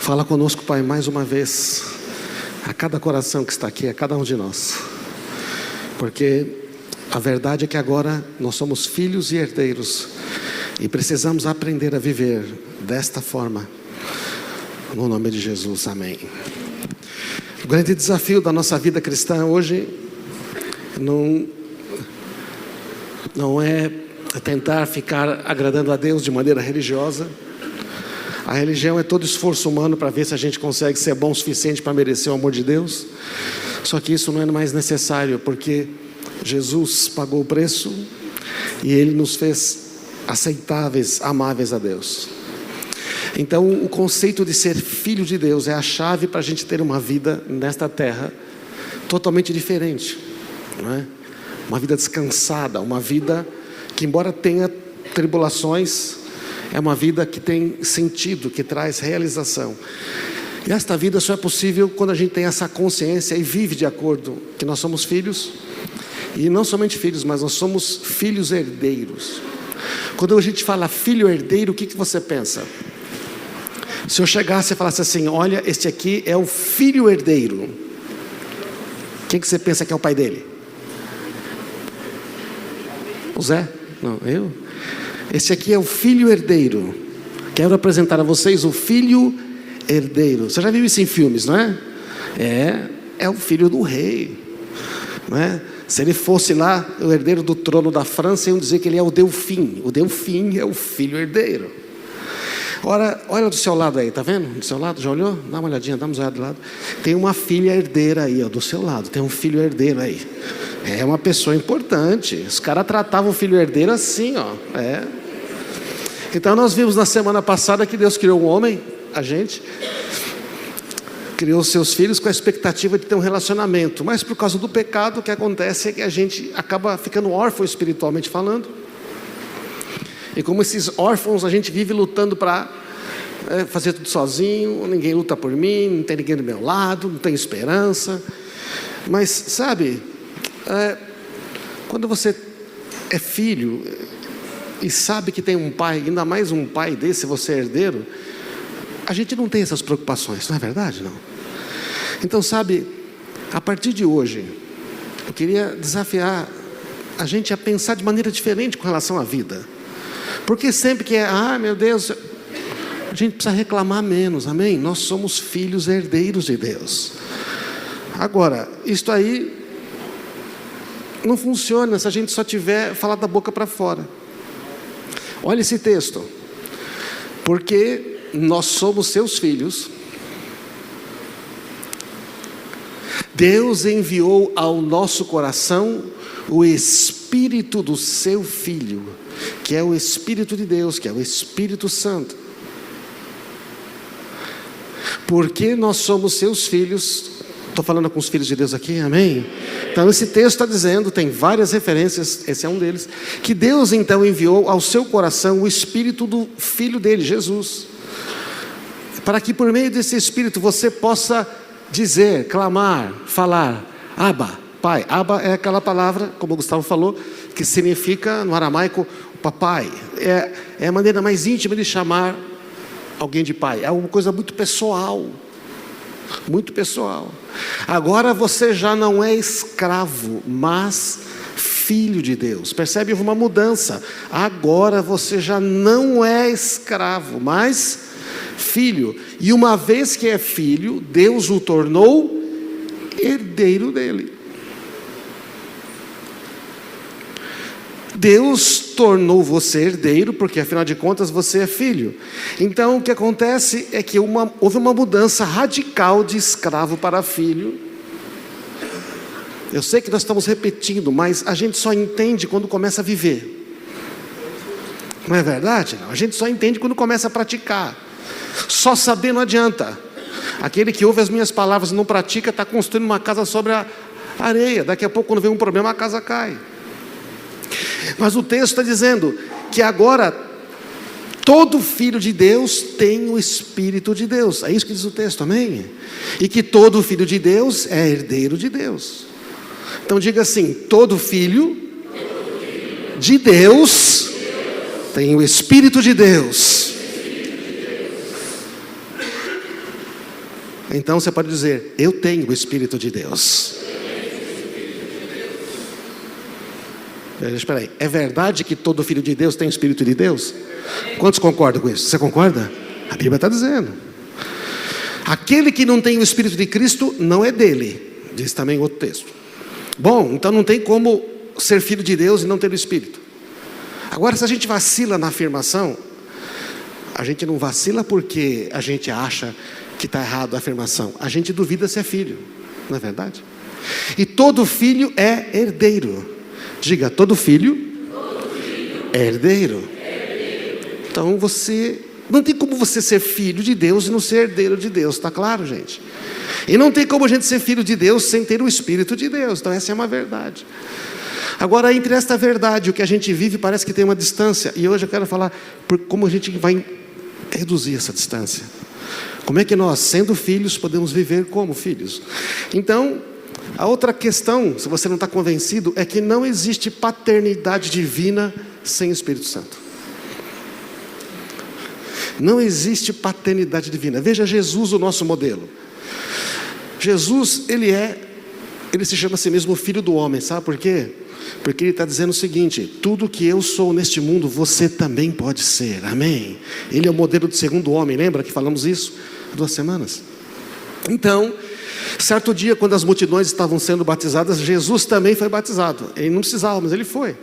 Fala conosco, Pai, mais uma vez, a cada coração que está aqui, a cada um de nós, porque a verdade é que agora nós somos filhos e herdeiros e precisamos aprender a viver desta forma, no nome de Jesus, amém. O grande desafio da nossa vida cristã hoje não é tentar ficar agradando a Deus de maneira religiosa. A religião é todo esforço humano para ver se a gente consegue ser bom o suficiente para merecer o amor de Deus. Só que isso não é mais necessário, porque Jesus pagou o preço e Ele nos fez aceitáveis, amáveis a Deus. Então o conceito de ser filho de Deus é a chave para a gente ter uma vida nesta terra totalmente diferente, não é? Uma vida descansada, uma vida que, embora tenha tribulações, é uma vida que tem sentido, que traz realização. E esta vida só é possível quando a gente tem essa consciência e vive de acordo que nós somos filhos, e não somente filhos, mas nós somos filhos herdeiros. Quando a gente fala filho herdeiro, o que você pensa? Se eu chegasse e falasse assim: olha, este aqui é o filho herdeiro, quem que você pensa que é o pai dele? O Zé? Não, eu? Esse aqui é o filho herdeiro. Quero apresentar a vocês o filho herdeiro. Você já viu isso em filmes, não é? É o filho do rei, não é? Se ele fosse lá o herdeiro do trono da França, iam dizer que ele é o Delfim. O Delfim é o filho herdeiro. Ora, olha do seu lado aí, tá vendo? Do seu lado, já olhou? Dá uma olhadinha, dá uma olhada do lado. Tem uma filha herdeira aí, ó, do seu lado. Tem um filho herdeiro aí. É uma pessoa importante. Os caras tratavam o filho herdeiro assim, ó. Então nós vimos na semana passada que Deus criou um homem, a gente criou seus filhos com a expectativa de ter um relacionamento, mas por causa do pecado, o que acontece é que a gente acaba ficando órfão espiritualmente falando. E como esses órfãos, a gente vive lutando para fazer tudo sozinho. Ninguém luta por mim, não tem ninguém do meu lado, não tem esperança. Mas sabe, quando você é filho e sabe que tem um pai, ainda mais um pai desse, você é herdeiro, a gente não tem essas preocupações, não é verdade? Não. Então, sabe, a partir de hoje, eu queria desafiar a gente a pensar de maneira diferente com relação à vida. Porque sempre que meu Deus, a gente precisa reclamar menos, amém? Nós somos filhos herdeiros de Deus. Agora, isto aí não funciona se a gente só tiver falado da boca para fora. Olha esse texto. Porque nós somos seus filhos, Deus enviou ao nosso coração o Espírito do seu Filho, que é o Espírito de Deus, que é o Espírito Santo. Porque nós somos seus filhos. Estou falando com os filhos de Deus aqui, amém? Então esse texto está dizendo, tem várias referências, esse é um deles, que Deus então enviou ao seu coração o Espírito do Filho dele, Jesus, para que por meio desse Espírito você possa dizer, clamar, falar, Abba, Pai. Abba é aquela palavra, como o Gustavo falou, que significa no aramaico papai. É a maneira mais íntima de chamar alguém de pai. É uma coisa muito pessoal. Muito pessoal. Agora você já não é escravo, mas filho de Deus. Percebe? Houve uma mudança. Agora você já não é escravo, mas filho. E uma vez que é filho, Deus o tornou herdeiro dele. Deus tornou você herdeiro, porque afinal de contas você é filho. Então o que acontece é que houve uma mudança radical de escravo para filho. Eu sei que nós estamos repetindo, mas a gente só entende quando começa a viver. Não é verdade? Não. A gente só entende quando começa a praticar. Só saber não adianta. Aquele que ouve as minhas palavras e não pratica está construindo uma casa sobre a areia. Daqui a pouco, quando vem um problema, a casa cai. Mas o texto está dizendo que agora todo filho de Deus tem o Espírito de Deus. É isso que diz o texto, amém? E que todo filho de Deus é herdeiro de Deus. Então diga assim: todo filho de Deus tem o Espírito de Deus. Então você pode dizer: eu tenho o Espírito de Deus. Espera aí, é verdade que todo filho de Deus tem o Espírito de Deus? Quantos concordam com isso? Você concorda? A Bíblia está dizendo. Aquele que não tem o Espírito de Cristo não é dele, diz também outro texto. Bom, então não tem como ser filho de Deus e não ter o Espírito. Agora, se a gente vacila na afirmação, a gente não vacila porque a gente acha que está errado a afirmação. A gente duvida se é filho, não é verdade? E todo filho é herdeiro. Diga: todo filho é herdeiro. Então você não tem como você ser filho de Deus e não ser herdeiro de Deus, está claro, gente? E não tem como a gente ser filho de Deus sem ter o Espírito de Deus. Então essa é uma verdade. Agora, entre esta verdade e o que a gente vive, parece que tem uma distância. E hoje eu quero falar por como a gente vai reduzir essa distância. Como é que nós, sendo filhos, podemos viver como filhos? Então, a outra questão, se você não está convencido, é que não existe paternidade divina sem Espírito Santo. Não existe paternidade divina. Veja Jesus, o nosso modelo. Jesus, ele se chama a si mesmo filho do homem, sabe por quê? Porque ele está dizendo o seguinte: tudo que eu sou neste mundo, você também pode ser, amém? Ele é o modelo do segundo homem, lembra que falamos isso há 2 semanas? Então, certo dia, quando as multidões estavam sendo batizadas, Jesus também foi batizado. Ele não precisava, mas ele foi.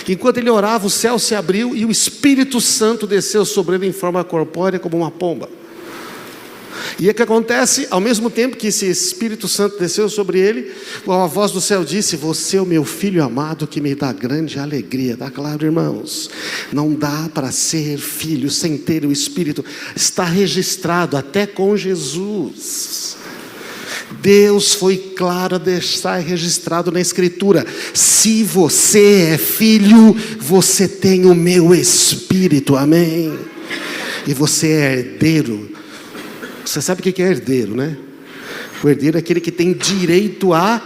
Enquanto ele orava, o céu se abriu e o Espírito Santo desceu sobre ele em forma corpórea como uma pomba. E o que acontece? Ao mesmo tempo que esse Espírito Santo desceu sobre ele, a voz do céu disse: você é o meu filho amado, que me dá grande alegria. Está claro, irmãos? Não dá para ser filho sem ter o Espírito. Está registrado até com Jesus. Deus foi claro a deixar registrado na Escritura: se você é filho, você tem o meu Espírito, amém? E você é herdeiro. Você sabe o que é herdeiro, né? O herdeiro é aquele que tem direito à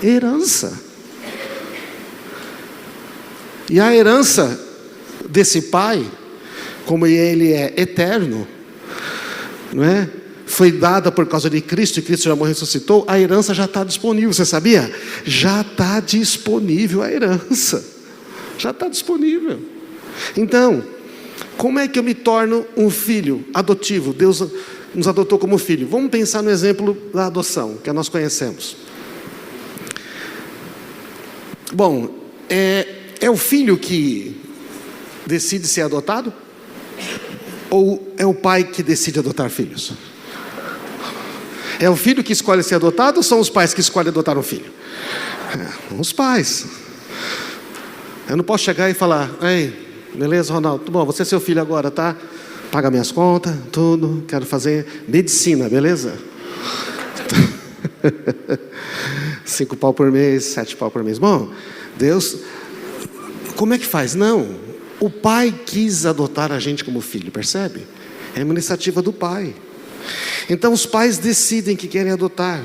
herança. E a herança desse pai, como ele é eterno, não é? Foi dada por causa de Cristo, e Cristo já morreu e ressuscitou. A herança já está disponível, você sabia? Já está disponível a herança. Já está disponível. Então, como é que eu me torno um filho adotivo? Deus nos adotou como filho. Vamos pensar no exemplo da adoção, que nós conhecemos. Bom, é o filho que decide ser adotado? Ou é o pai que decide adotar filhos? É o filho que escolhe ser adotado ou são os pais que escolhem adotar um filho? Os pais. Eu não posso chegar e falar: ei, beleza, Ronaldo? Bom, você é seu filho agora, tá? Paga minhas contas, tudo. Quero fazer medicina, beleza? 5 pau por mês, 7 pau por mês. Bom, Deus, como é que faz? Não, o pai quis adotar a gente como filho, percebe? É uma iniciativa do pai. Então os pais decidem que querem adotar.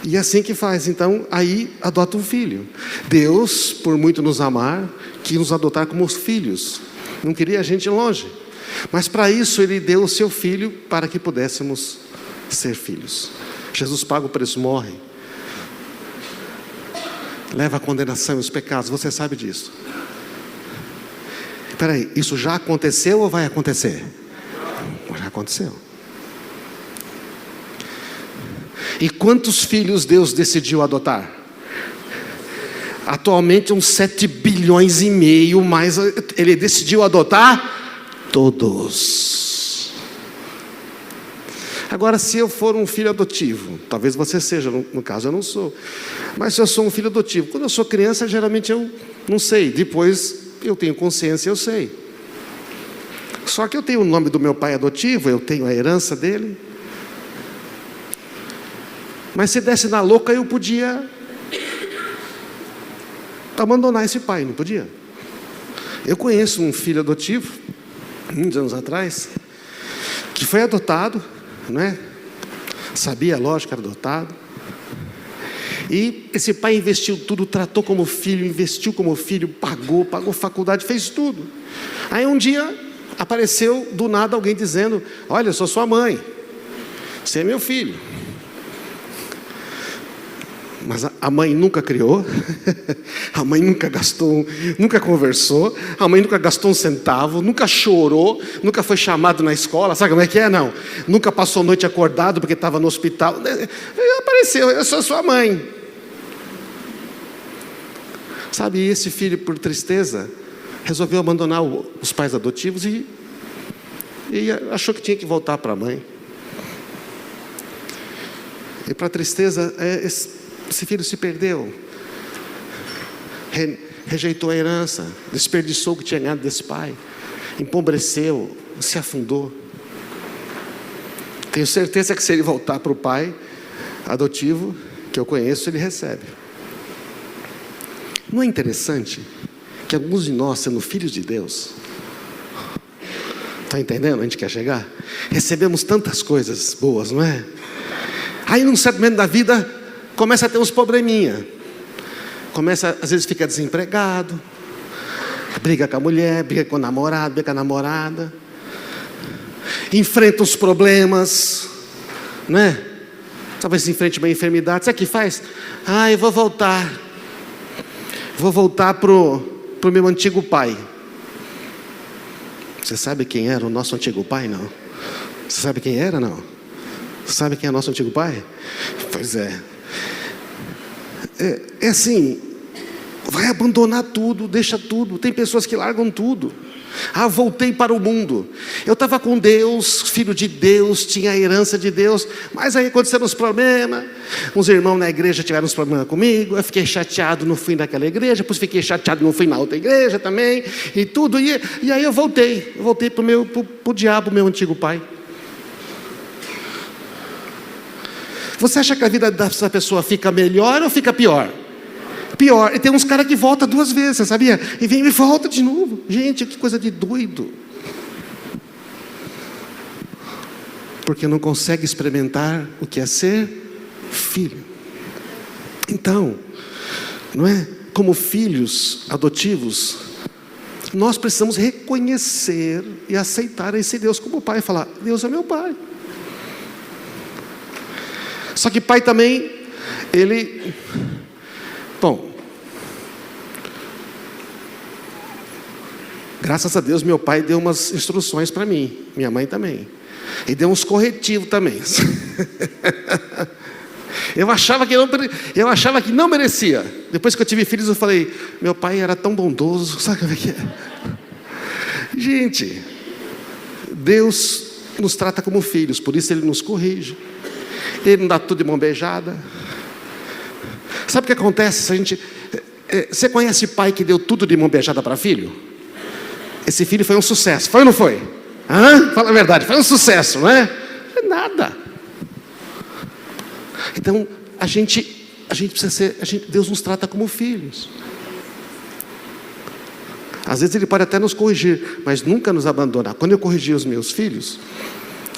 E é assim que faz. Então aí adota um filho. Deus, por muito nos amar, quis nos adotar como filhos. Não queria a gente longe. Mas para isso ele deu o seu filho para que pudéssemos ser filhos. Jesus paga o preço, morre, leva a condenação e os pecados. Você sabe disso. Espera aí, isso já aconteceu ou vai acontecer? Já aconteceu. E quantos filhos Deus decidiu adotar? Atualmente uns 7 bilhões e meio, mas ele decidiu adotar todos. Agora, se eu for um filho adotivo, talvez você seja, no caso eu não sou, mas se eu sou um filho adotivo, quando eu sou criança, geralmente eu não sei, depois eu tenho consciência, eu sei. Só que eu tenho o nome do meu pai adotivo, eu tenho a herança dele. Mas se desse na louca, eu podia abandonar esse pai, não podia? Eu conheço um filho adotivo, muitos anos atrás, que foi adotado, não é? Sabia, lógico, era adotado. E esse pai investiu tudo, tratou como filho, investiu como filho, pagou faculdade, fez tudo. Aí um dia, apareceu do nada alguém dizendo: olha, eu sou sua mãe, você é meu filho. Mas a mãe nunca criou, a mãe nunca gastou, nunca conversou, a mãe nunca gastou um centavo, nunca chorou, nunca foi chamado na escola, sabe como é que é? Não, nunca passou a noite acordado porque estava no hospital. Apareceu: eu sou sua mãe. Sabe, e esse filho, por tristeza, resolveu abandonar os pais adotivos e achou que tinha que voltar para a mãe. E para tristeza, esse filho se perdeu, rejeitou a herança, desperdiçou o que tinha ganhado desse pai, empobreceu, se afundou. Tenho certeza que se ele voltar para o pai adotivo, que eu conheço, ele recebe. Não é interessante que alguns de nós, sendo filhos de Deus, está entendendo onde a gente quer chegar? Recebemos tantas coisas boas, não é? Aí num certo momento da vida começa a ter uns probleminha. Às vezes fica desempregado, briga com a mulher, briga com o namorado, briga com a namorada, enfrenta os problemas, né? Talvez enfrente uma enfermidade. Sabe o que faz? Eu vou voltar pro meu antigo pai. Você sabe quem era o nosso antigo pai? Não. Você sabe quem era? Não. Você sabe quem é o nosso antigo pai? Pois é. É assim, vai abandonar tudo, deixa tudo. Tem pessoas que largam tudo. Voltei para o mundo. Eu estava com Deus, filho de Deus, tinha a herança de Deus, mas aí aconteceram uns problemas. Uns irmãos na igreja tiveram uns problemas comigo. Eu fiquei chateado no fim daquela igreja, depois fiquei chateado no fim na outra igreja também, e tudo. E aí eu voltei para o diabo, meu antigo pai. Você acha que a vida dessa pessoa fica melhor ou fica pior? Pior. E tem uns caras que voltam 2 vezes, você sabia? E vem e volta de novo. Gente, que coisa de doido. Porque não consegue experimentar o que é ser filho. Então, não é? Como filhos adotivos, nós precisamos reconhecer e aceitar esse Deus como pai e falar: Deus é meu pai. Só que pai também, graças a Deus meu pai deu umas instruções para mim, minha mãe também, e deu uns corretivos também. Eu achava que não merecia. Depois que eu tive filhos, eu falei: meu pai era tão bondoso, sabe como é que é? Gente, Deus nos trata como filhos, por isso Ele nos corrige. Ele não dá tudo de mão beijada. Sabe o que acontece? Você conhece pai que deu tudo de mão beijada para filho? Esse filho foi um sucesso, foi ou não foi? Fala a verdade, foi um sucesso, não é? Não é nada. Então, a gente precisa ser, Deus nos trata como filhos. Às vezes Ele pode até nos corrigir, mas nunca nos abandonar. Quando eu corrigia os meus filhos,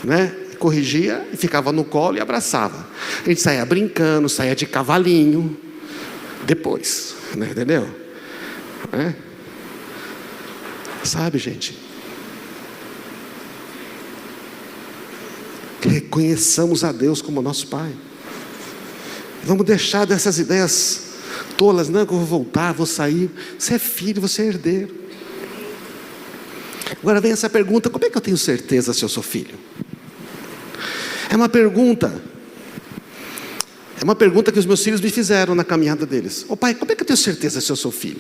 né? Corrigia e ficava no colo e abraçava. A gente saía brincando, saía de cavalinho. Depois, né? Entendeu? Sabe, gente? Reconheçamos a Deus como nosso pai. Vamos deixar dessas ideias tolas, não, que eu vou voltar, vou sair. Você é filho, você é herdeiro. Agora vem essa pergunta: como é que eu tenho certeza se eu sou filho? É uma pergunta que os meus filhos me fizeram na caminhada deles. Pai, como é que eu tenho certeza se eu sou filho?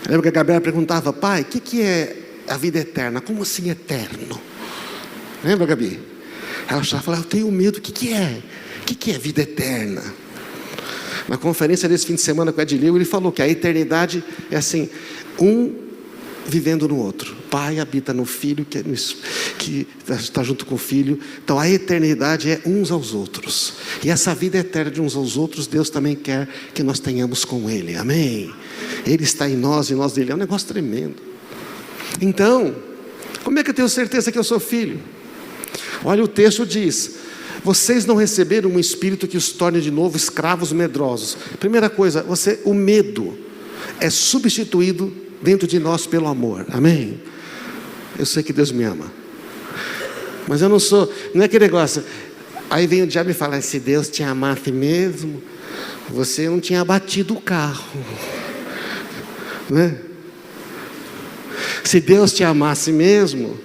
Eu lembro que a Gabriela perguntava: pai, o que é a vida eterna? Como assim eterno? Lembra, Gabi? Ela falava: eu tenho medo, o que é? O que é vida eterna? Na conferência desse fim de semana com o Edileu, ele falou que a eternidade é assim, vivendo no outro. Pai habita no filho, que está junto com o filho. Então a eternidade é uns aos outros. E essa vida eterna de uns aos outros, Deus também quer que nós tenhamos com Ele. Amém? Ele está em nós e nós nele. É um negócio tremendo. Então, como é que eu tenho certeza que eu sou filho? Olha, o texto diz: vocês não receberam um espírito que os torne de novo escravos medrosos. Primeira coisa, o medo é substituído dentro de nós pelo amor. Amém? Eu sei que Deus me ama. Mas eu não é aquele negócio. Aí vem o diabo e fala: se Deus te amasse mesmo, você não tinha batido o carro, né? Se Deus te amasse mesmo,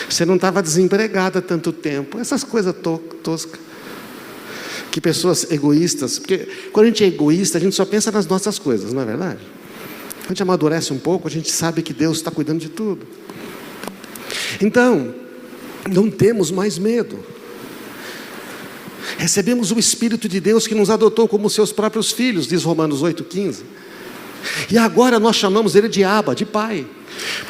você não estava desempregada há tanto tempo. Essas coisas toscas. Que pessoas egoístas, porque quando a gente é egoísta, a gente só pensa nas nossas coisas, não é verdade? Quando a gente amadurece um pouco, a gente sabe que Deus está cuidando de tudo. Então, não temos mais medo. Recebemos o Espírito de Deus que nos adotou como seus próprios filhos, diz Romanos 8,15. E agora nós chamamos Ele de Abba, de Pai.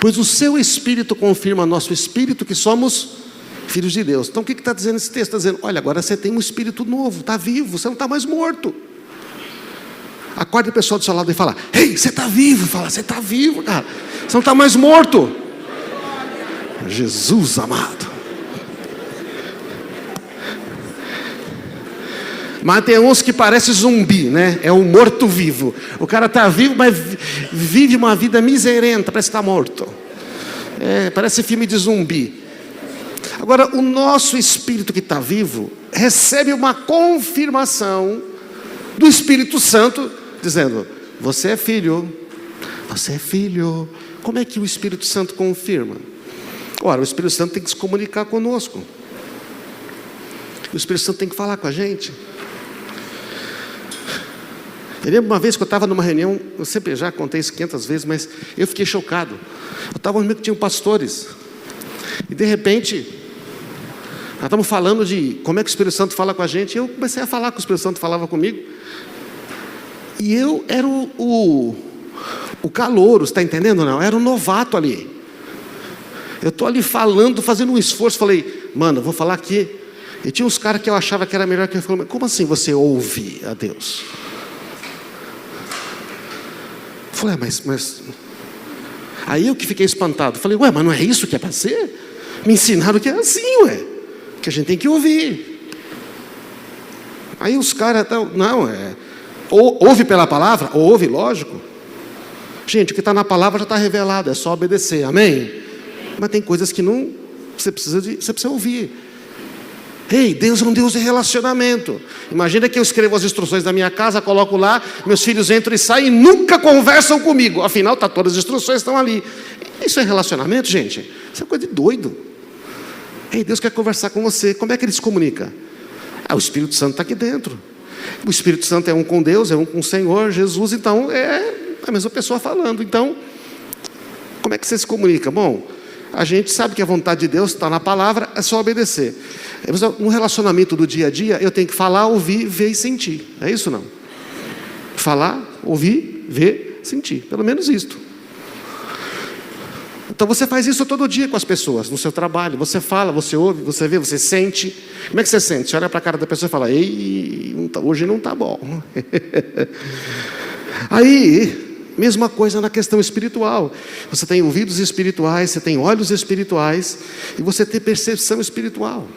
Pois o seu Espírito confirma nosso Espírito que somos filhos de Deus. Então o que está dizendo esse texto? Está dizendo: olha, agora você tem um Espírito novo, está vivo, você não está mais morto. Acorde o pessoal do seu lado e fala: ei, você está vivo. Fala: você está vivo, cara, você não está mais morto. Jesus amado. Mas tem uns que parecem zumbi, né? É um morto-vivo. O cara está vivo, mas vive uma vida miserenta, parece que está morto. Parece filme de zumbi. Agora, o nosso espírito que está vivo recebe uma confirmação do Espírito Santo, dizendo: você é filho, você é filho. Como é que o Espírito Santo confirma? Ora, o Espírito Santo tem que se comunicar conosco. O Espírito Santo tem que falar com a gente. Eu lembro uma vez que eu estava numa reunião, eu sempre já contei isso 500 vezes, mas eu fiquei chocado. Eu estava no meio que tinham pastores, e de repente, nós estamos falando de como é que o Espírito Santo fala com a gente, e eu comecei a falar que o Espírito Santo falava comigo, e eu era o calouro, está entendendo não? Eu era o novato ali. Eu estou ali falando, fazendo um esforço, falei: mano, eu vou falar aqui. E tinha uns caras que eu achava que era melhor que eu. Falei: como assim você ouve a Deus? Eu falei: mas... Aí eu que fiquei espantado. Falei: ué, mas não é isso que é para ser? Me ensinaram que é assim, ué. Que a gente tem que ouvir. Aí os caras, não, ouve pela palavra, ouve, lógico. Gente, o que está na palavra já está revelado, é só obedecer, amém? Mas tem coisas que não, você precisa ouvir. Ei, Deus é um Deus de relacionamento. Imagina que eu escrevo as instruções da minha casa, coloco lá, meus filhos entram e saem e nunca conversam comigo. Afinal, todas as instruções estão ali. Isso é relacionamento, gente? Isso é coisa de doido. Ei, Deus quer conversar com você. Como é que Ele se comunica? O Espírito Santo está aqui dentro. O Espírito Santo é um com Deus, é um com o Senhor, Jesus. Então, é a mesma pessoa falando. Então, como é que você se comunica? Bom, a gente sabe que a vontade de Deus está na palavra, é só obedecer. No relacionamento do dia a dia, eu tenho que falar, ouvir, ver e sentir. É isso não? Falar, ouvir, ver, sentir. Pelo menos isto. Então você faz isso todo dia com as pessoas, no seu trabalho. Você fala, você ouve, você vê, você sente. Como é que você sente? Você olha para a cara da pessoa e fala: ei, hoje não está bom. Aí... mesma coisa na questão espiritual. Você tem ouvidos espirituais, você tem olhos espirituais, e você tem percepção espiritual.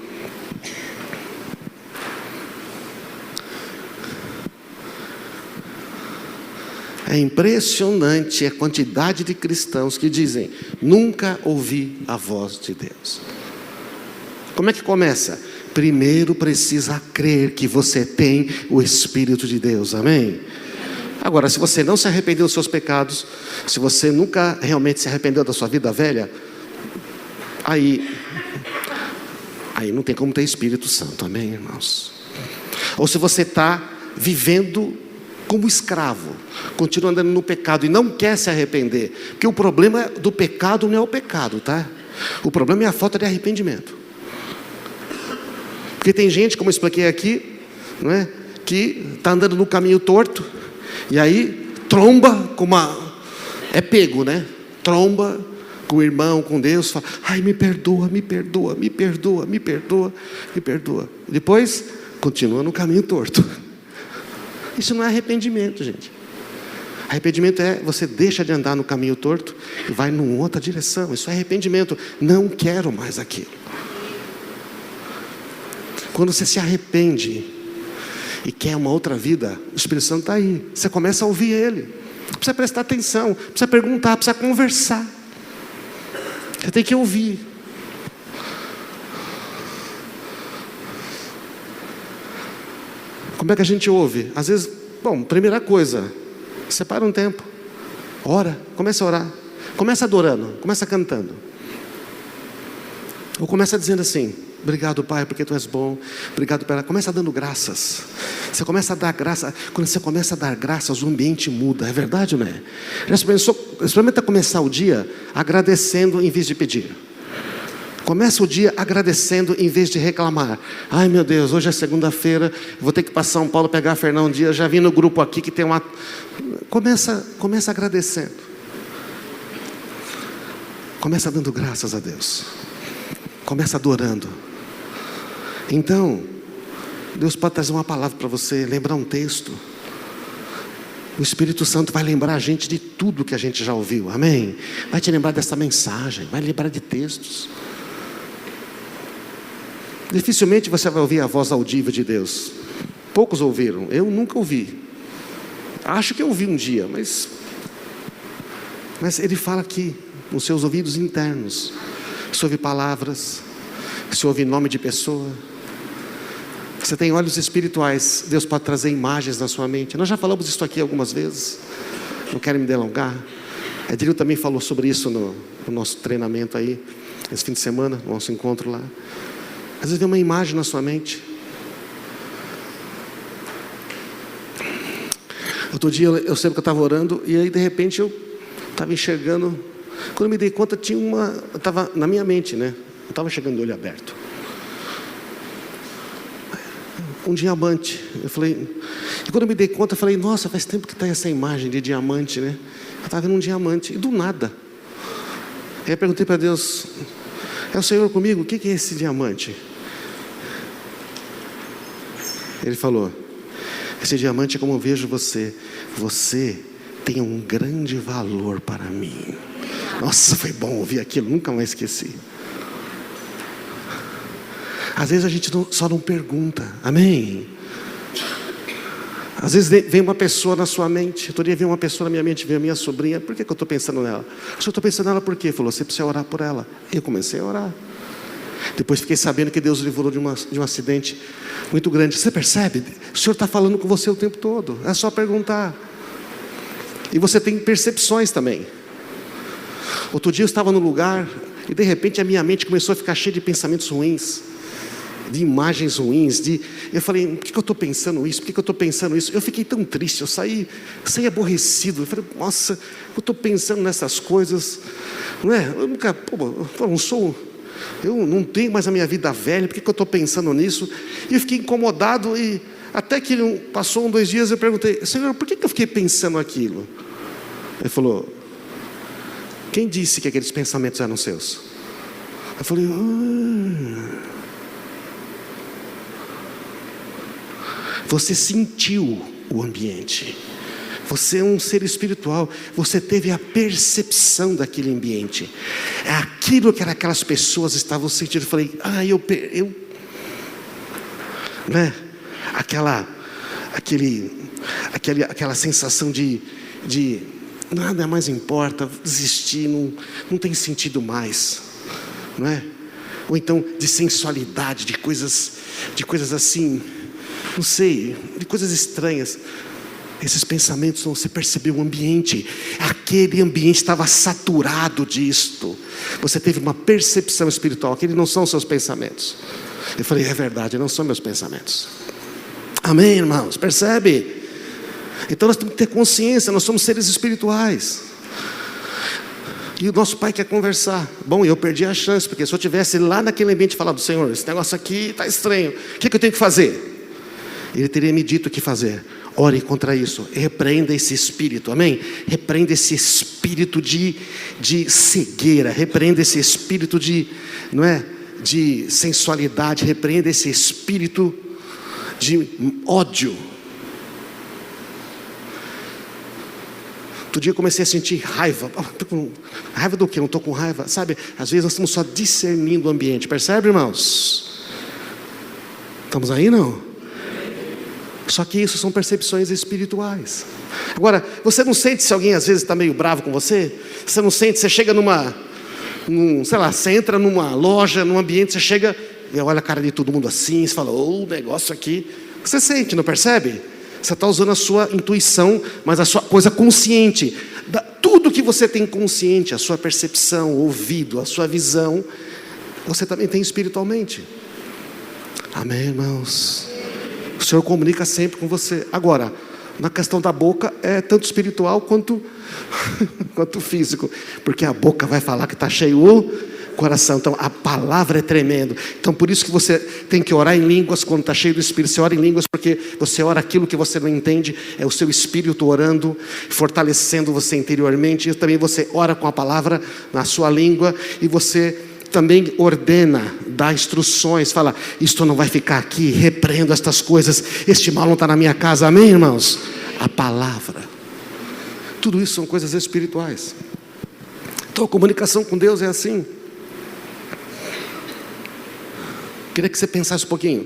É impressionante a quantidade de cristãos que dizem: nunca ouvi a voz de Deus. Como é que começa? Primeiro precisa crer que você tem o Espírito de Deus, amém? Agora, se você não se arrependeu dos seus pecados, se você nunca realmente se arrependeu da sua vida velha, aí não tem como ter Espírito Santo, amém, irmãos? Ou se você está vivendo como escravo, continua andando no pecado e não quer se arrepender, porque o problema do pecado não é o pecado, tá? O problema é a falta de arrependimento. Porque tem gente, como eu expliquei aqui, não é, que está andando no caminho torto, e aí tromba com é pego, né? Tromba com o irmão, com Deus, fala: ai, me perdoa, me perdoa, me perdoa, me perdoa, me perdoa. E depois continua no caminho torto. Isso não é arrependimento, gente. Arrependimento é você deixa de andar no caminho torto e vai numa outra direção. Isso é arrependimento. Não quero mais aquilo. Quando você se arrepende e quer uma outra vida, o Espírito Santo está aí. Você começa a ouvir Ele. Precisa prestar atenção, precisa perguntar, precisa conversar. Você tem que ouvir. Como é que a gente ouve? Às vezes, primeira coisa, separa um tempo, ora, começa a orar, começa adorando, começa cantando, ou começa dizendo assim: obrigado, Pai, porque Tu és bom. Obrigado, Pai. Começa dando graças. Você começa a dar graça. Quando você começa a dar graças, o ambiente muda. É verdade ou não é? Experimenta começar o dia agradecendo em vez de pedir. Começa o dia agradecendo em vez de reclamar. Ai, meu Deus, hoje é segunda-feira, vou ter que ir para São Paulo pegar a Fernão Dias. Já vi no grupo aqui que tem uma... Começa agradecendo. Começa dando graças a Deus. Começa adorando. Então, Deus pode trazer uma palavra para você, lembrar um texto. O Espírito Santo vai lembrar a gente de tudo que a gente já ouviu, amém? Vai te lembrar dessa mensagem, vai lembrar de textos. Dificilmente você vai ouvir a voz audível de Deus. Poucos ouviram, eu nunca ouvi. Acho que eu ouvi um dia, mas Ele fala aqui, nos seus ouvidos internos. Você ouve palavras, você ouve nome de pessoa. Você tem olhos espirituais, Deus pode trazer imagens na sua mente. Nós já falamos isso aqui algumas vezes, não quero me delongar. Edilio também falou sobre isso no nosso treinamento aí, esse fim de semana, no nosso encontro lá. Às vezes vem uma imagem na sua mente. Outro dia eu sei que eu estava orando, e aí de repente eu estava enxergando. Quando eu me dei conta, estava na minha mente, né? Eu estava chegando de olho aberto. Um diamante. Eu falei, e quando eu me dei conta, eu falei, nossa, faz tempo que está essa imagem de diamante, né? Eu estava vendo um diamante, e do nada. Aí eu perguntei para Deus: é o Senhor comigo? O que é esse diamante? Ele falou: esse diamante é como eu vejo você. Você tem um grande valor para mim. Nossa, foi bom ouvir aquilo, nunca mais esqueci. Às vezes a gente só não pergunta, amém? Às vezes vem uma pessoa na sua mente. Outro dia veio uma pessoa na minha mente, veio a minha sobrinha. Por que eu estou pensando nela? Eu estou pensando nela por quê? Falou: você precisa orar por ela. Eu comecei a orar. Depois fiquei sabendo que Deus livrou de um acidente muito grande. Você percebe? O Senhor está falando com você o tempo todo. É só perguntar. E você tem percepções também. Outro dia eu estava no lugar e de repente a minha mente começou a ficar cheia de pensamentos ruins, de imagens ruins, eu falei: por que eu estou pensando isso? Por que eu estou pensando isso? Eu fiquei tão triste, eu saí aborrecido. Eu falei: nossa, eu estou pensando nessas coisas, não é? Eu nunca, eu não tenho mais a minha vida velha, por que eu estou pensando nisso? E eu fiquei incomodado, e até que passou 2 dias, eu perguntei: Senhor, por que eu fiquei pensando aquilo? Ele falou: quem disse que aqueles pensamentos eram seus? Eu falei: Você sentiu o ambiente. Você é um ser espiritual. Você teve a percepção daquele ambiente. É aquilo que aquelas pessoas estavam sentindo. Eu falei: né? Aquela sensação de nada mais importa, desistir, não tem sentido mais, não é? Ou então de sensualidade, de coisas assim, não sei, de coisas estranhas. Esses pensamentos, você percebeu o ambiente, aquele ambiente estava saturado disto. Você teve uma percepção espiritual, aqueles não são seus pensamentos. Eu falei: é verdade, não são meus pensamentos. Amém, irmãos? Percebe? Então nós temos que ter consciência, nós somos seres espirituais. E o nosso Pai quer conversar. Bom, eu perdi a chance, porque se eu tivesse lá naquele ambiente falado: Senhor, esse negócio aqui está estranho, o que eu tenho que fazer? Ele teria me dito o que fazer. Ore contra isso, repreenda esse espírito, amém? Repreenda esse espírito de cegueira, repreenda esse espírito de sensualidade, repreenda esse espírito de ódio. Outro dia eu comecei a sentir raiva. Raiva do quê? Não estou com raiva, sabe? Às vezes nós estamos só discernindo o ambiente, percebe, irmãos? Estamos aí, não? Só que isso são percepções espirituais. Agora, você não sente se alguém às vezes está meio bravo com você? Você não sente, você chega sei lá, você entra numa loja, num ambiente, você chega e olha a cara de todo mundo assim, você fala, negócio aqui. Você sente, não percebe? Você está usando a sua intuição, mas a sua coisa consciente. Tudo que você tem consciente, a sua percepção, o ouvido, a sua visão, você também tem espiritualmente. Amém, irmãos? O Senhor comunica sempre com você. Agora, na questão da boca, é tanto espiritual quanto físico. Porque a boca vai falar que está cheio o coração. Então a palavra é tremendo. Então por isso que você tem que orar em línguas quando está cheio do Espírito. Você ora em línguas porque você ora aquilo que você não entende. É o seu Espírito orando, fortalecendo você interiormente. E também você ora com a palavra na sua língua. E você também ordena, dá instruções, fala, isto não vai ficar aqui, repreendo estas coisas, este mal não está na minha casa, amém, irmãos? A palavra, tudo isso são coisas espirituais. Então a comunicação com Deus é assim. Queria que você pensasse um pouquinho,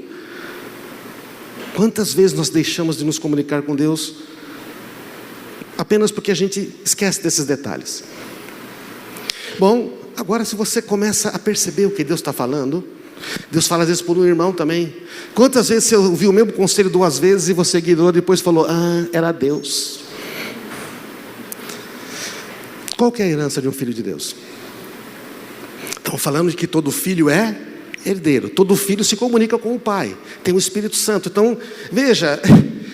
quantas vezes nós deixamos de nos comunicar com Deus, apenas porque a gente esquece desses detalhes. Bom, agora se você começa a perceber o que Deus está falando, Deus fala às vezes por um irmão também. Quantas vezes você ouviu o mesmo conselho 2 vezes e você ignorou, depois falou, era Deus. Qual que é a herança de um filho de Deus? Estamos falando de que todo filho é herdeiro, todo filho se comunica com o pai, tem o Espírito Santo. Então, veja,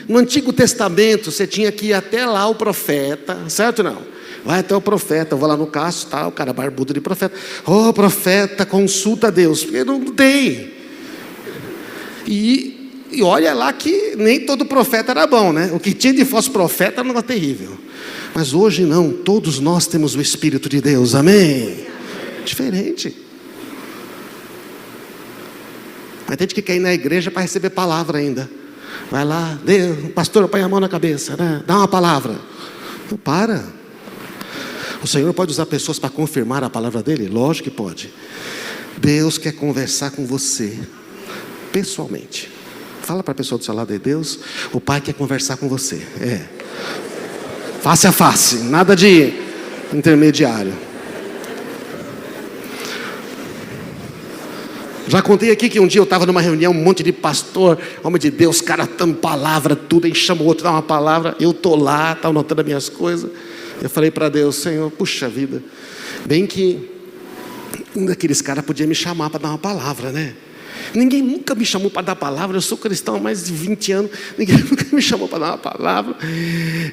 no Antigo Testamento você tinha que ir até lá o profeta, certo ou não? Vai até o profeta, eu vou lá no caso, tá, o cara barbudo de profeta. Profeta, consulta a Deus, porque não tem. E olha lá que nem todo profeta era bom, né? O que tinha de falso profeta era um negócio terrível. Mas hoje não, todos nós temos o Espírito de Deus, amém? Diferente. Mas tem gente que quer ir na igreja para receber palavra ainda. Vai lá, pastor, põe a mão na cabeça, né? Dá uma palavra. Não para. O Senhor pode usar pessoas para confirmar a palavra dele? Lógico que pode. Deus quer conversar com você pessoalmente. Fala para a pessoa do seu lado aí, Deus, o Pai quer conversar com você. Face a face, nada de intermediário. Já contei aqui que um dia eu estava numa reunião, um monte de pastor, homem de Deus, cara dando palavra, tudo, aí chama o outro, dá uma palavra, eu estou lá, estava anotando as minhas coisas. Eu falei para Deus, Senhor, puxa vida, bem que um daqueles caras podia me chamar para dar uma palavra, né? Ninguém nunca me chamou para dar palavra, eu sou cristão há mais de 20 anos, ninguém nunca me chamou para dar uma palavra,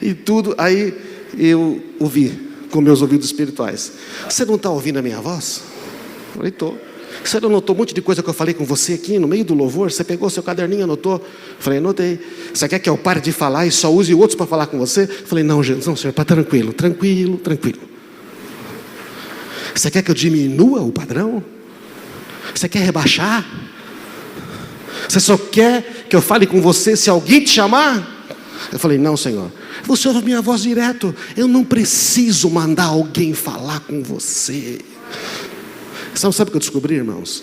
e tudo. Aí eu ouvi com meus ouvidos espirituais, você não está ouvindo a minha voz? Eu falei, estou. Você não anotou um monte de coisa que eu falei com você aqui no meio do louvor? Você pegou seu caderninho e anotou? Eu falei, anotei. Você quer que eu pare de falar e só use outros para falar com você? Eu falei, não, Jesus, não, Senhor, para tranquilo. Você quer que eu diminua o padrão? Você quer rebaixar? Você só quer que eu fale com você se alguém te chamar? Eu falei, não, Senhor, você ouve a minha voz direto. Eu não preciso mandar alguém falar com você. Sabe o que eu descobri, irmãos?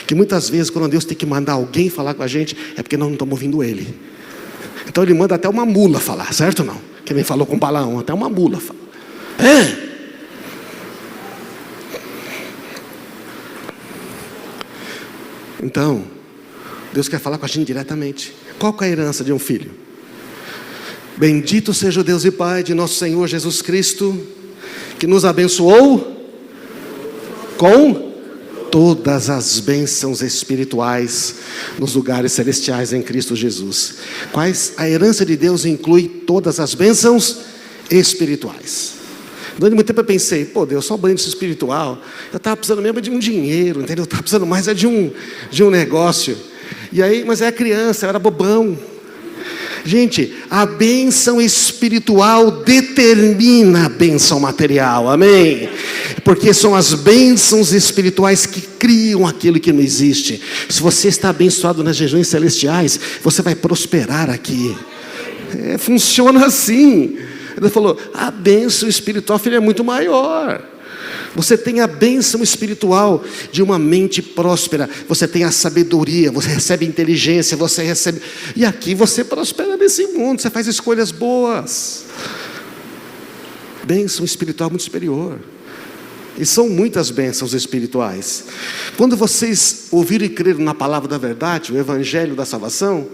Que muitas vezes quando Deus tem que mandar alguém falar com a gente, é porque nós não estamos ouvindo Ele. Então Ele manda até uma mula falar, certo ou não? Que nem falou com Balaão, até uma mula fala. Então, Deus quer falar com a gente diretamente. Qual que é a herança de um filho? Bendito seja o Deus e Pai de nosso Senhor Jesus Cristo, que nos abençoou com todas as bênçãos espirituais nos lugares celestiais em Cristo Jesus. A herança de Deus inclui todas as bênçãos espirituais. Durante muito tempo eu pensei, Deus, só bênção espiritual. Eu estava precisando mesmo de um dinheiro, entendeu? Eu estava precisando mais de um negócio. E aí, mas era criança, eu era bobão. Gente, a bênção espiritual determina a bênção material, amém? Porque são as bênçãos espirituais que criam aquilo que não existe. Se você está abençoado nas regiões celestiais, você vai prosperar aqui. Funciona assim. Ele falou, a bênção espiritual, filho, é muito maior. Você tem a bênção espiritual de uma mente próspera. Você tem a sabedoria, você recebe inteligência, você recebe... E aqui você prospera nesse mundo, você faz escolhas boas. Bênção espiritual muito superior. E são muitas bênçãos espirituais. Quando vocês ouviram e creram na palavra da verdade, o evangelho da salvação,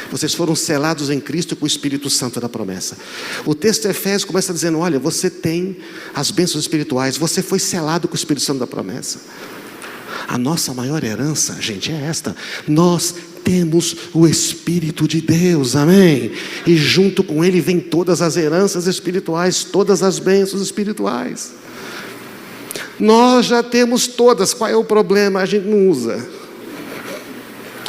vocês foram selados em Cristo com o Espírito Santo da promessa. O texto de Efésios começa dizendo: olha, você tem as bênçãos espirituais, você foi selado com o Espírito Santo da promessa. A nossa maior herança, gente, é esta: nós temos o Espírito de Deus, amém? E junto com Ele vem todas as heranças espirituais, todas as bênçãos espirituais. Nós já temos todas. Qual é o problema? A gente não usa.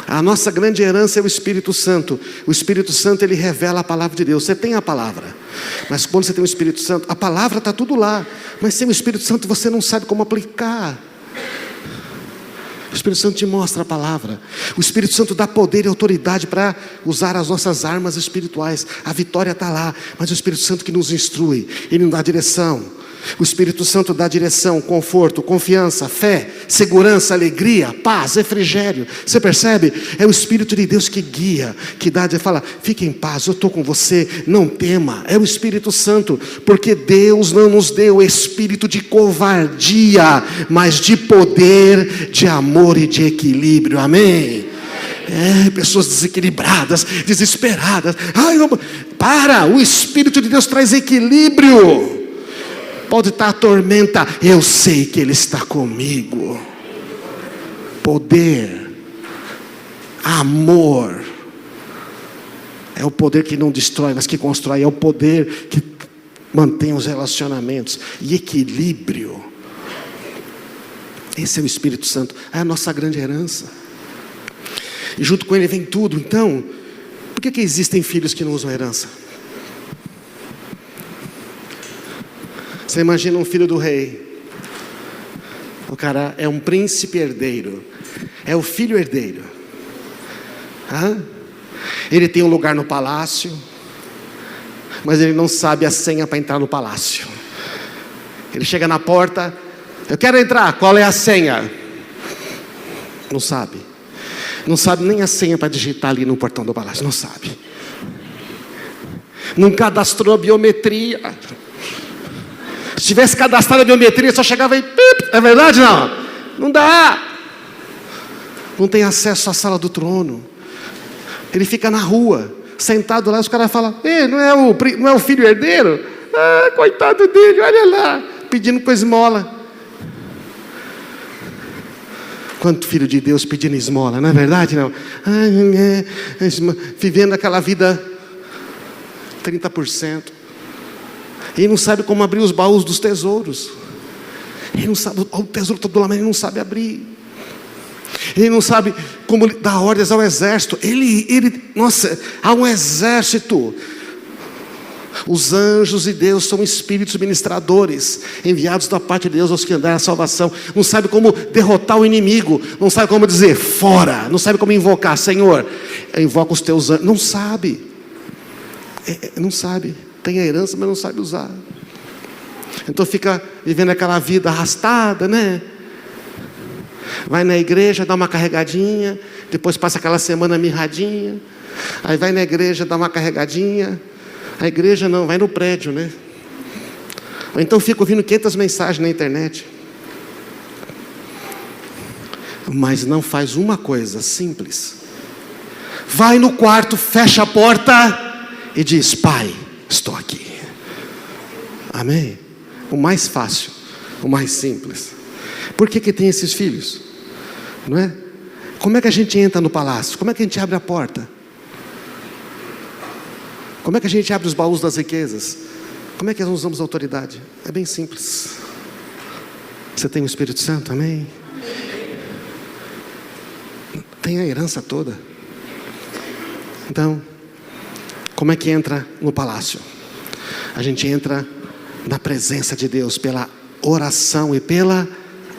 A nossa grande herança é o Espírito Santo. O Espírito Santo, ele revela a palavra de Deus. Você tem a palavra, mas quando você tem o Espírito Santo, a palavra está tudo lá, mas sem o Espírito Santo você não sabe como aplicar. O Espírito Santo te mostra a palavra. O Espírito Santo dá poder e autoridade para usar as nossas armas espirituais. A vitória está lá, mas o Espírito Santo que nos instrui, ele nos dá direção. O Espírito Santo dá direção, conforto, confiança, fé, segurança, alegria, paz, refrigério. Você percebe? É o Espírito de Deus que guia, que dá, fala: fique em paz, eu estou com você, não tema. É o Espírito Santo, porque Deus não nos deu espírito de covardia, mas de poder, de amor e de equilíbrio, amém? Pessoas desequilibradas, desesperadas. Para, o Espírito de Deus traz equilíbrio. Pode estar a tormenta, eu sei que Ele está comigo. Poder, amor, é o poder que não destrói, mas que constrói. É o poder que mantém os relacionamentos. E equilíbrio, esse é o Espírito Santo, é a nossa grande herança. E junto com Ele vem tudo. Então, por que existem filhos que não usam herança? Você imagina um filho do rei. O cara é um príncipe herdeiro. É o filho herdeiro. Ele tem um lugar no palácio, mas ele não sabe a senha para entrar no palácio. Ele chega na porta: eu quero entrar, qual é a senha? Não sabe. Não sabe nem a senha para digitar ali no portão do palácio. Não sabe. Não cadastrou a biometria. Se tivesse cadastrado a biometria, só chegava aí, pip, é verdade não? Não dá. Não tem acesso à sala do trono. Ele fica na rua, sentado lá, os caras falam: não é o filho herdeiro? Coitado dele, olha lá, pedindo com esmola. Quanto filho de Deus pedindo esmola, não é verdade não? Vivendo aquela vida 30%. Ele não sabe como abrir os baús dos tesouros. Ele não sabe, o tesouro está do lado, mas ele não sabe abrir. Ele não sabe como dar ordens ao exército. Nossa, há um exército. Os anjos de Deus são espíritos ministradores, enviados da parte de Deus aos que andarem a salvação. Não sabe como derrotar o inimigo. Não sabe como dizer fora. Não sabe como invocar: Senhor, invoca os teus anjos. Não sabe. Não sabe. Tem a herança, mas não sabe usar. Então fica vivendo aquela vida arrastada, né? Vai na igreja, dá uma carregadinha, depois passa aquela semana mirradinha. Aí vai na igreja, dá uma carregadinha. A igreja não, vai no prédio, né? Ou então fica ouvindo 500 mensagens na internet. Mas não faz uma coisa simples. Vai no quarto, fecha a porta e diz: Pai, estou aqui. Amém? O mais fácil, o mais simples. Por que tem esses filhos? Não é? Como é que a gente entra no palácio? Como é que a gente abre a porta? Como é que a gente abre os baús das riquezas? Como é que nós usamos a autoridade? É bem simples. Você tem o Espírito Santo, amém? Tem a herança toda. Então, como é que entra no palácio? A gente entra na presença de Deus pela oração e pela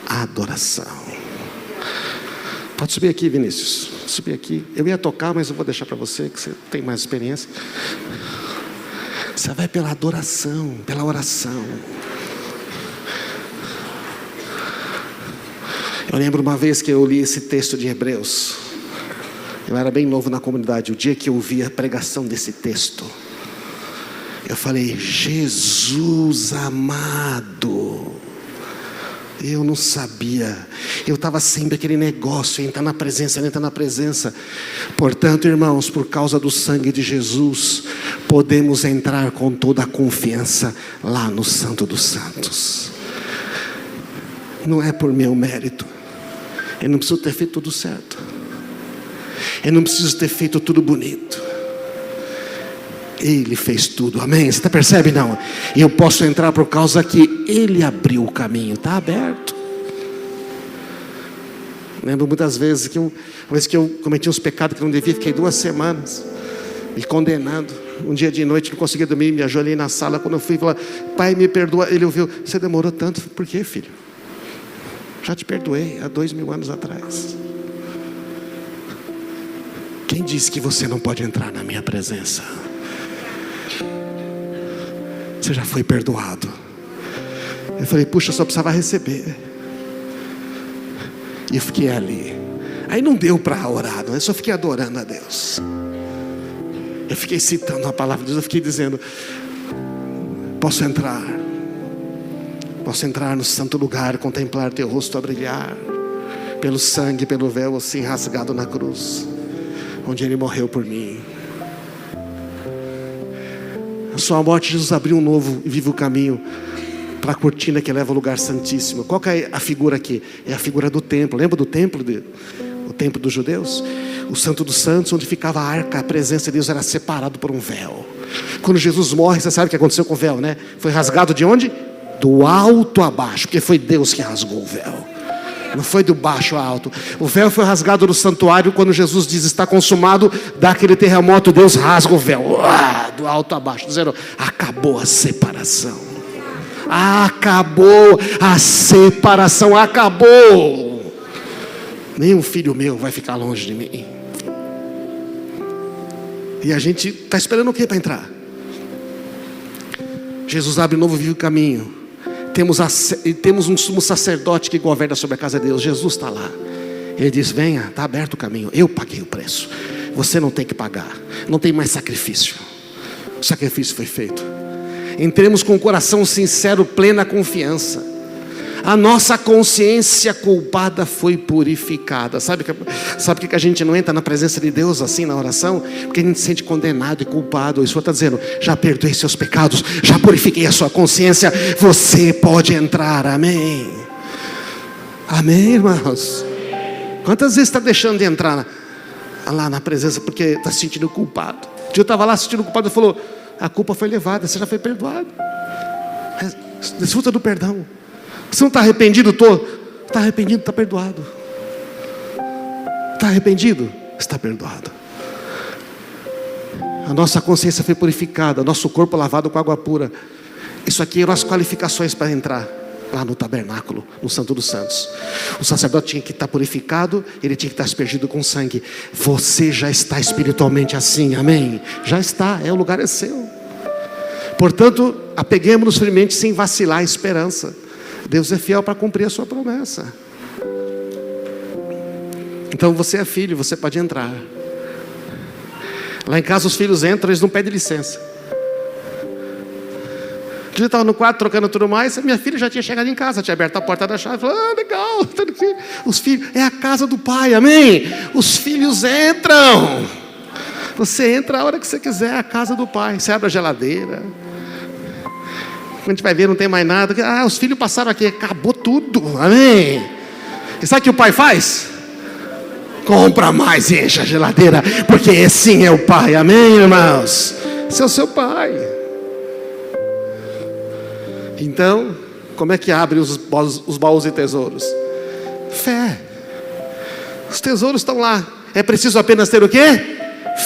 adoração. Pode subir aqui, Vinícius. Subir aqui. Eu ia tocar, mas eu vou deixar para você, que você tem mais experiência. Você vai pela adoração, pela oração. Eu lembro uma vez que eu li esse texto de Hebreus. Eu era bem novo na comunidade. O dia que eu ouvi a pregação desse texto, eu falei: Jesus amado, Eu não sabia. Eu estava sempre aquele negócio, entrar na presença. Portanto, irmãos, por causa do sangue de Jesus, podemos entrar com toda a confiança lá no Santo dos Santos. Não é por meu mérito. Eu não preciso ter feito tudo certo. Eu não preciso ter feito tudo bonito. Ele fez tudo, amém? Você percebe? Não, e eu posso entrar por causa que Ele abriu o caminho, está aberto. Lembro muitas vezes que uma vez que eu cometi uns pecados que não devia, fiquei 2 semanas me condenando. Um dia de noite não conseguia dormir, me ajoelhei na sala. Quando eu fui falar, pai, me perdoa, ele ouviu, você demorou tanto? Por quê, filho? Já te perdoei há 2000 anos atrás. Quem disse que você não pode entrar na minha presença? Você já foi perdoado. Eu falei, puxa, eu só precisava receber. E eu fiquei ali. Aí não deu para orar, eu só fiquei adorando a Deus. Eu fiquei citando a palavra de Deus, eu fiquei dizendo, posso entrar no santo lugar, contemplar teu rosto a brilhar, pelo sangue, pelo véu assim rasgado na cruz, onde Ele morreu por mim. A sua morte, Jesus abriu um novo e vivo caminho para a cortina que leva ao lugar santíssimo. Qual que é a figura aqui? É a figura do templo. Lembra do templo? O templo dos judeus? O Santo dos Santos, onde ficava a arca, a presença de Deus era separado por um véu. Quando Jesus morre, você sabe o que aconteceu com o véu, né? Foi rasgado de onde? Do alto a baixo, porque foi Deus que rasgou o véu. Não foi do baixo a alto. O véu foi rasgado no santuário. Quando Jesus diz está consumado, dá aquele terremoto, Deus rasga o véu do alto a baixo, dizendo, acabou a separação. Acabou a separação. Acabou. Nenhum filho meu vai ficar longe de mim. E a gente está esperando o que para entrar? Jesus abre um novo vivo caminho. Temos um sumo sacerdote que governa sobre a casa de Deus. Jesus está lá. Ele diz, venha, está aberto o caminho. Eu paguei o preço. Você não tem que pagar. Não tem mais sacrifício. O sacrifício foi feito. Entremos com o coração sincero, plena confiança. A nossa consciência culpada foi purificada. Sabe por que a gente não entra na presença de Deus assim na oração? Porque a gente se sente condenado e culpado. O Senhor está dizendo, já perdoei seus pecados, já purifiquei a sua consciência, você pode entrar, amém? Amém, irmãos? Quantas vezes está deixando de entrar lá na presença porque está se sentindo culpado? Um dia eu estava lá sentindo culpado e falou, a culpa foi levada, você já foi perdoado. Desfruta do perdão. Você não está arrependido? Está arrependido, está perdoado. Está arrependido? Está perdoado. A nossa consciência foi purificada, nosso corpo lavado com água pura. Isso aqui eram as qualificações para entrar lá no tabernáculo, no Santo dos Santos. O sacerdote tinha que estar purificado, ele tinha que estar aspergido com sangue. Você já está espiritualmente assim, amém? Já está, o lugar é seu. Portanto, apeguemos-nos firmemente sem vacilar a esperança. Deus é fiel para cumprir a sua promessa. Então você é filho, você pode entrar. Lá em casa os filhos entram, eles não pedem licença. Eu estava no quarto trocando tudo mais, minha filha já tinha chegado em casa, tinha aberto a porta da chave, falou, legal, tudo aqui. Os filhos, é a casa do pai, amém? Os filhos entram. Você entra a hora que você quiser, é a casa do pai. Você abre a geladeira. Quando a gente vai ver, não tem mais nada. Os filhos passaram aqui, acabou tudo, amém? E sabe o que o pai faz? Compra mais e enche a geladeira, porque esse é o pai, amém, irmãos? Esse é o seu pai. Então, como é que abre os baús e tesouros? Fé. Os tesouros estão lá. É preciso apenas ter o quê?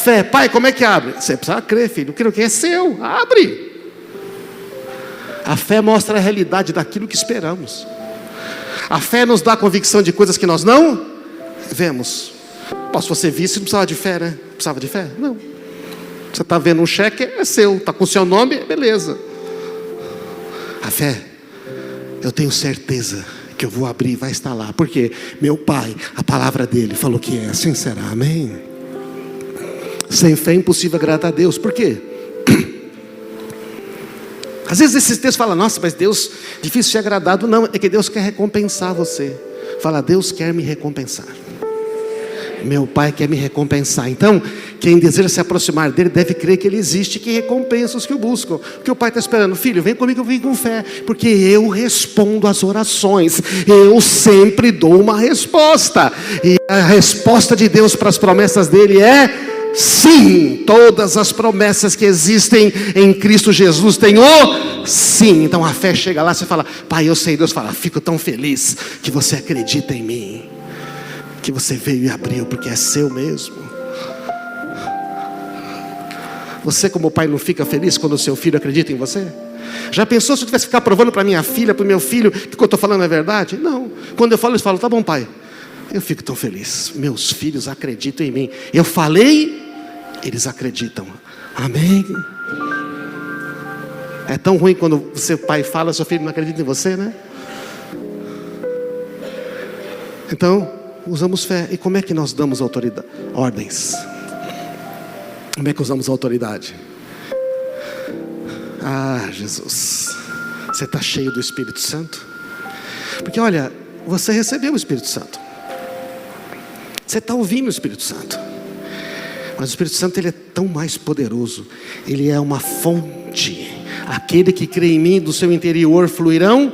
Fé. Pai, como é que abre? Você precisa crer, filho. O que é seu? Abre. A fé mostra a realidade daquilo que esperamos. A fé nos dá a convicção de coisas que nós não vemos. Se você visse, não precisava de fé, né? Precisava de fé? Não. Você está vendo um cheque, é seu. Está com o seu nome, beleza. A fé, eu tenho certeza que eu vou abrir e vai estar lá. Porque meu pai, a palavra dele falou que é assim será, amém? Sem fé é impossível agradar a Deus. Por quê? Às vezes esses textos falam, nossa, mas Deus, difícil ser agradado. Não, é que Deus quer recompensar você. Fala, Deus quer me recompensar. Meu Pai quer me recompensar. Então, quem deseja se aproximar dele deve crer que ele existe, que recompensa os que o buscam. Porque o Pai está esperando, filho, vem comigo, vem com fé, porque eu respondo às orações, eu sempre dou uma resposta, e a resposta de Deus para as promessas dele é sim. Todas as promessas que existem em Cristo Jesus têm o sim. Então a fé chega lá, você fala, Pai, eu sei. Deus fala, fico tão feliz que você acredita em mim, que você veio e abriu, porque é seu mesmo. Você como pai não fica feliz quando o seu filho acredita em você? Já pensou se eu tivesse que ficar provando para minha filha, para o meu filho, que o que eu estou falando é verdade? Não. Quando eu falo, eles falam, tá bom, pai. Eu fico tão feliz, meus filhos acreditam em mim. Eu falei, eles acreditam. Amém. É tão ruim quando você pai fala, seu filho não acredita em você, né? Então usamos fé. E como é que nós damos autoridade? Ordens. Como é que usamos a autoridade? Ah, Jesus, você está cheio do Espírito Santo? Porque olha, você recebeu o Espírito Santo, você está ouvindo o Espírito Santo, mas o Espírito Santo ele é tão mais poderoso. Ele é uma fonte. Aquele que crê em mim, do seu interior fluirão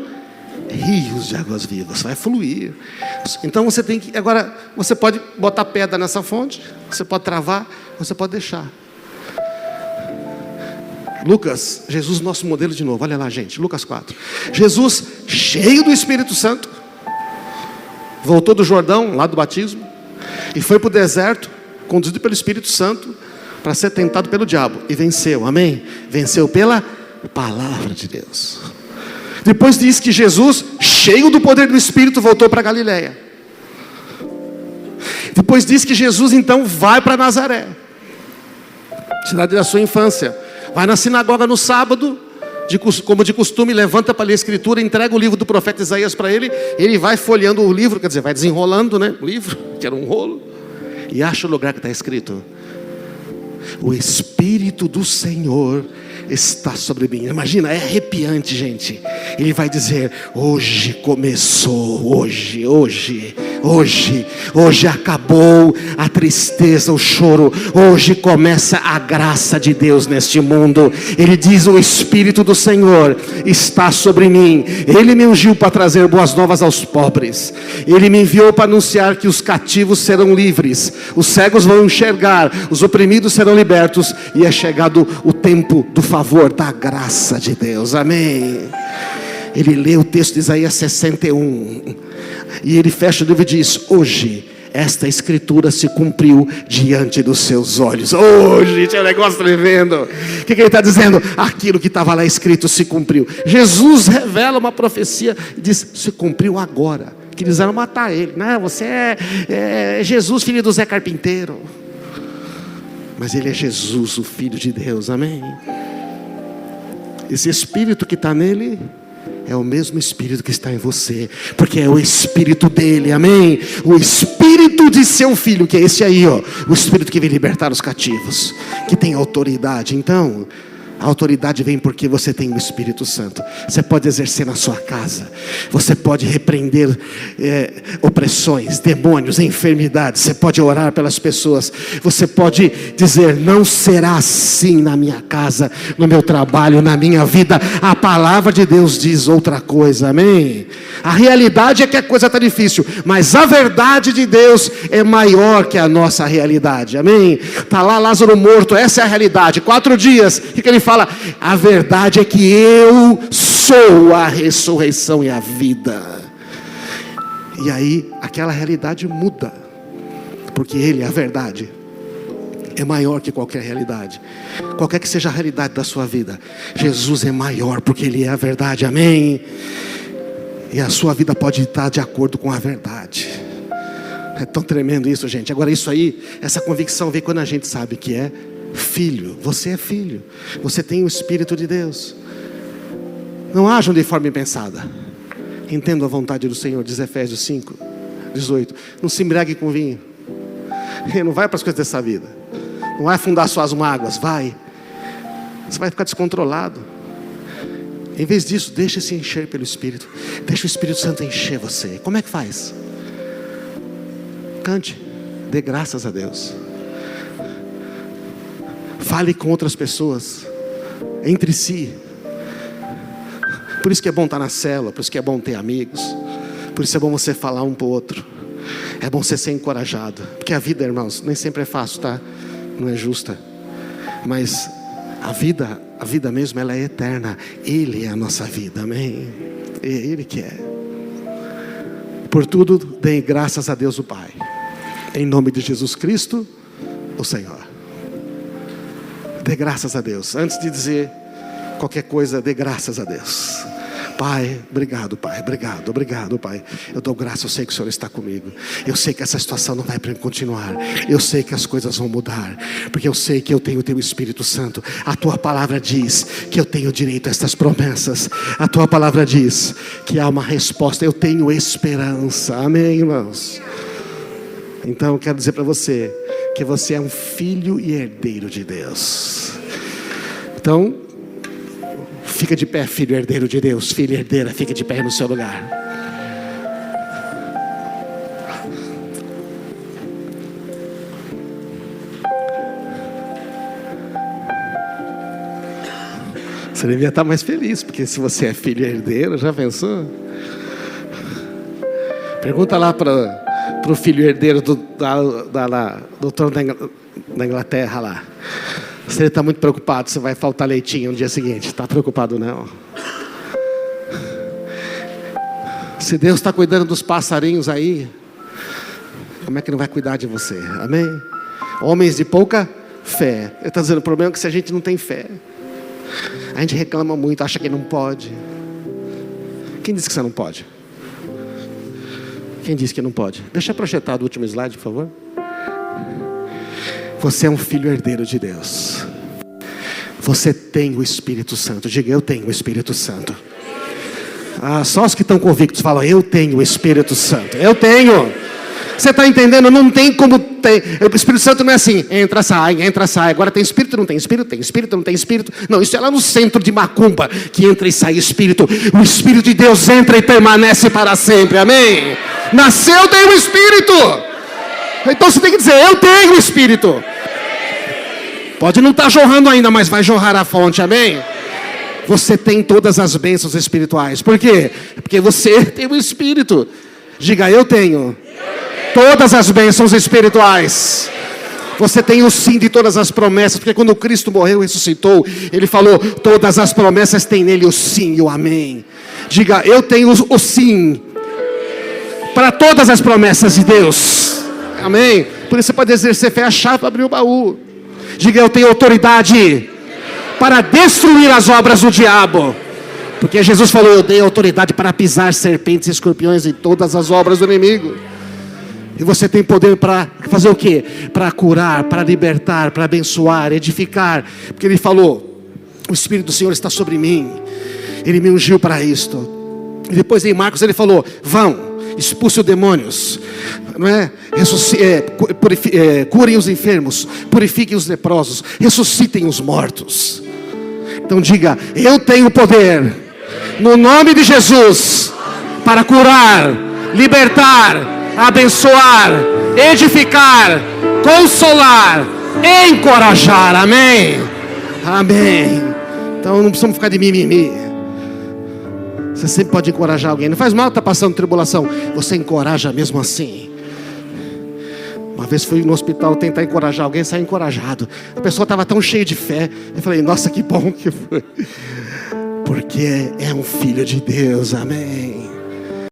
rios de águas vivas. Vai fluir. Então você tem que, agora você pode botar pedra nessa fonte, você pode travar, você pode deixar. Lucas, Jesus nosso modelo de novo, olha lá gente, Lucas 4. Jesus cheio do Espírito Santo voltou do Jordão, lá do batismo, e foi para o deserto, conduzido pelo Espírito Santo, para ser tentado pelo diabo, e venceu, amém? Venceu pela palavra de Deus. Depois diz que Jesus, cheio do poder do Espírito, voltou para Galileia. Depois diz que Jesus então vai para Nazaré, cidade da sua infância. Vai na sinagoga no sábado, como de costume, levanta para ler a escritura, entrega o livro do profeta Isaías para ele. Ele vai folheando o livro, quer dizer, vai desenrolando, né, o livro, que era um rolo, e acha o lugar que está escrito: o Espírito do Senhor está sobre mim. Imagina, é arrepiante, gente. Ele vai dizer: hoje começou, hoje acabou a tristeza, o choro. Hoje começa a graça de Deus neste mundo. Ele diz: o Espírito do Senhor está sobre mim. Ele me ungiu para trazer boas novas aos pobres. Ele me enviou para anunciar que os cativos serão livres, os cegos vão enxergar, os oprimidos serão libertos, e é chegado o tempo do favor, da graça de Deus. Amém. Ele lê o texto de Isaías 61 e ele fecha o livro e diz: hoje esta escritura se cumpriu diante dos seus olhos. Hoje, tinha um negócio tremendo. O que ele está dizendo? Aquilo que estava lá escrito se cumpriu. Jesus revela uma profecia e diz: se cumpriu agora. Que eles iam matar ele. Não, você é Jesus, filho do Zé Carpinteiro. Mas ele é Jesus, o Filho de Deus, amém? Esse Espírito que está nele é o mesmo Espírito que está em você, porque é o Espírito dele, amém? O Espírito de seu Filho, que é esse aí, ó, o Espírito que vem libertar os cativos, que tem autoridade. Então, a autoridade vem porque você tem o Espírito Santo. Você pode exercer na sua casa. Você pode repreender opressões, demônios, enfermidades. Você pode orar pelas pessoas. Você pode dizer: não será assim na minha casa, no meu trabalho, na minha vida. A palavra de Deus diz outra coisa, amém? A realidade é que a coisa está difícil, mas a verdade de Deus é maior que a nossa realidade, amém? Está lá Lázaro morto, essa é a realidade. 4 dias, o que ele fala? A verdade é que eu sou a ressurreição e a vida. E aí aquela realidade muda, porque ele, a verdade, é maior que qualquer realidade. Qualquer que seja a realidade da sua vida, Jesus é maior, porque ele é a verdade, amém? E a sua vida pode estar de acordo com a verdade. É tão tremendo isso, gente. Agora isso aí, essa convicção vem quando a gente sabe que é filho. Você é filho, você tem o Espírito de Deus. Não hajam de forma impensada, entendo a vontade do Senhor, diz Efésios 5:18. Não se embriague com vinho. Ele não vai para as coisas dessa vida, não vai afundar suas mágoas, você vai ficar descontrolado. Em vez disso, deixe-se encher pelo Espírito. Deixa o Espírito Santo encher você. Como é que faz? Cante, dê graças a Deus. Fale com outras pessoas, entre si. Por isso que é bom estar na célula, por isso que é bom ter amigos, por isso é bom você falar um para o outro. É bom você ser encorajado, porque a vida, irmãos, nem sempre é fácil, tá? Não é justa. Mas a vida mesmo, ela é eterna. Ele é a nossa vida, amém? É Ele que é. Por tudo, dê graças a Deus o Pai, em nome de Jesus Cristo, o Senhor. Dê graças a Deus. Antes de dizer qualquer coisa, dê graças a Deus. Pai, obrigado, Pai, obrigado, Pai. Eu dou graça, eu sei que o Senhor está comigo. Eu sei que essa situação não vai continuar. Eu sei que as coisas vão mudar, porque eu sei que eu tenho o Teu Espírito Santo. A Tua palavra diz que eu tenho direito a estas promessas. A Tua palavra diz que há uma resposta. Eu tenho esperança, amém, irmãos? Então eu quero dizer para você que você é um filho e herdeiro de Deus. Então, fica de pé, filho herdeiro de Deus. Filha herdeira, fica de pé no seu lugar. Você devia estar mais feliz, porque se você é filho herdeiro, já pensou? Pergunta lá para o filho herdeiro do trono da Inglaterra lá. Se ele está muito preocupado, se vai faltar leitinho no dia seguinte. Está preocupado não? Se Deus está cuidando dos passarinhos aí, como é que não vai cuidar de você? Amém? Homens de pouca fé. Ele está dizendo, o problema é que se a gente não tem fé, a gente reclama muito, acha que não pode. Quem disse que você não pode? Quem disse que não pode? Deixa projetado o último slide, por favor. Você é um filho herdeiro de Deus. Você tem o Espírito Santo. Diga, eu tenho o Espírito Santo. Só os que estão convictos falam, eu tenho o Espírito Santo. Eu tenho. Você está entendendo? Não tem como ter. O Espírito Santo não é assim, entra, sai. Agora tem Espírito, não tem Espírito, tem Espírito, não tem Espírito. Não, isso é lá no centro de Macumba, que entra e sai Espírito. O Espírito de Deus entra e permanece para sempre, amém? Nasceu, tem o Espírito. Então você tem que dizer, eu tenho o Espírito. Pode não estar jorrando ainda, mas vai jorrar a fonte, amém? Você tem todas as bênçãos espirituais. Por quê? Porque você tem o Espírito. Diga, eu tenho todas as bênçãos espirituais. Você tem o sim de todas as promessas, porque quando Cristo morreu e ressuscitou, Ele falou, todas as promessas têm nele o sim e o amém. Diga, eu tenho o sim para todas as promessas de Deus. Amém? Por isso você pode exercer fé, a chave para abrir o baú. Diga, eu tenho autoridade para destruir as obras do diabo. Porque Jesus falou, eu dei autoridade para pisar serpentes e escorpiões e todas as obras do inimigo. E você tem poder para fazer o quê? Para curar, para libertar, para abençoar, edificar. Porque Ele falou, o Espírito do Senhor está sobre mim. Ele me ungiu para isto. E depois em Marcos Ele falou, vão, expulse os demônios, não é? Curem os enfermos, purifiquem os leprosos, ressuscitem os mortos. Então diga, eu tenho poder, no nome de Jesus, para curar, libertar, abençoar, edificar, consolar, encorajar, amém? Amém. Então não precisamos ficar de mimimi. Você sempre pode encorajar alguém. Não faz mal estar passando tribulação. Você encoraja mesmo assim. Uma vez fui no hospital tentar encorajar alguém, saí encorajado. A pessoa estava tão cheia de fé. Eu falei, nossa, que bom que foi. Porque é um filho de Deus, amém.